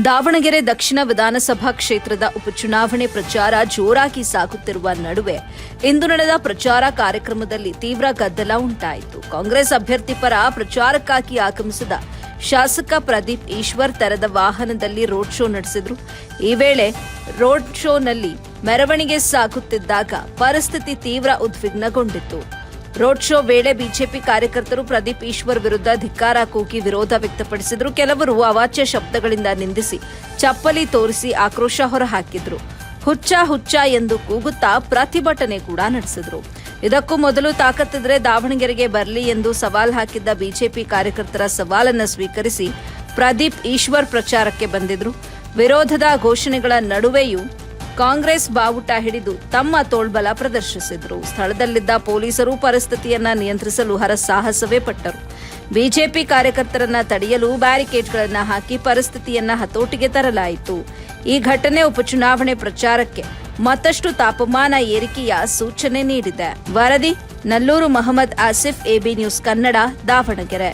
ದಾವಣಗೆರೆ ದಕ್ಷಿಣ ವಿಧಾನಸಭಾ ಕ್ಷೇತ್ರದ ಉಪಚುನಾವಣೆ ಪ್ರಚಾರ ಜೋರಾಗಿ ಸಾಗುತ್ತಿರುವ ನಡುವೆ ಇಂದು ನಡೆದ ಪ್ರಚಾರ ಕಾರ್ಯಕ್ರಮದಲ್ಲಿ ತೀವ್ರ ಗದ್ದಲ ಉಂಟಾಯಿತು. ಕಾಂಗ್ರೆಸ್ ಅಭ್ಯರ್ಥಿ ಪರ ಪ್ರಚಾರಕ್ಕಾಗಿ ಆಗಮಿಸಿದ ಶಾಸಕ ಪ್ರದೀಪ್ ಈಶ್ವರ್ ತೆರೆದ ವಾಹನದಲ್ಲಿ ರೋಡ್ ಶೋ ನಡೆಸಿದರು. ಈ ವೇಳೆ ರೋಡ್ ಶೋನಲ್ಲಿ ಮೆರವಣಿಗೆ ಸಾಗುತ್ತಿದ್ದಾಗ ಪರಿಸ್ಥಿತಿ ತೀವ್ರ ಉದ್ವಿಗ್ನಗೊಂಡಿತ್ತು. ರೋಡ್ ಶೋ ವೇಳೆ ಬಿಜೆಪಿ ಕಾರ್ಯಕರ್ತರು ಪ್ರದೀಪ್ ಈಶ್ವರ್ ವಿರುದ್ಧ ಧಿಕ್ಕಾರ ಕೂಗಿ ವಿರೋಧ ವ್ಯಕ್ತಪಡಿಸಿದರು. ಕೆಲವರು ಅವಾಚ್ಯ ಶಬ್ದಗಳಿಂದ ನಿಂದಿಸಿ ಚಪ್ಪಲಿ ತೋರಿಸಿ ಆಕ್ರೋಶ ಹೊರಹಾಕಿದ್ರು. ಹುಚ್ಚ ಹುಚ್ಚ ಎಂದು ಕೂಗುತ್ತಾ ಪ್ರತಿಭಟನೆ ಕೂಡ ನಡೆಸಿದ್ರು. ಇದಕ್ಕೂ ಮೊದಲು ತಾಕತ್ತಿದ್ರೆ ದಾವಣಗೆರೆಗೆ ಬರಲಿ ಎಂದು ಸವಾಲ್ ಹಾಕಿದ್ದ ಬಿಜೆಪಿ ಕಾರ್ಯಕರ್ತರ ಸವಾಲನ್ನು ಸ್ವೀಕರಿಸಿ ಪ್ರದೀಪ್ ಈಶ್ವರ್ ಪ್ರಚಾರಕ್ಕೆ ಬಂದಿದ್ರು. ವಿರೋಧದ ಘೋಷಣೆಗಳ ನಡುವೆಯೂ ಕಾಂಗ್ರೆಸ್ ಬಾವುಟ ಹಿಡಿದು ತಮ್ಮ ತೋಳ್ಬಲ ಪ್ರದರ್ಶಿಸಿದರು. ಸ್ಥಳದಲ್ಲಿದ್ದ ಪೊಲೀಸರು ಪರಿಸ್ಥಿತಿಯನ್ನ ನಿಯಂತ್ರಿಸಲು ಹರಸಾಹಸವೇ ಪಟ್ಟರು. ಬಿಜೆಪಿ ಕಾರ್ಯಕರ್ತರನ್ನ ತಡೆಯಲು ಬ್ಯಾರಿಕೇಡ್ಗಳನ್ನು ಹಾಕಿ ಪರಿಸ್ಥಿತಿಯನ್ನ ಹತೋಟಿಗೆ ತರಲಾಯಿತು. ಈ ಘಟನೆ ಉಪಚುನಾವಣೆ ಪ್ರಚಾರಕ್ಕೆ ಮತ್ತಷ್ಟು ತಾಪಮಾನ ಏರಿಕೆಯ ಸೂಚನೆ ನೀಡಿದೆ. ವರದಿ ನಲ್ಲೂರು ಮೊಹಮ್ಮದ್ ಆಸಿಫ್, ಎಬಿ ನ್ಯೂಸ್ ಕನ್ನಡ, ದಾವಣಗೆರೆ.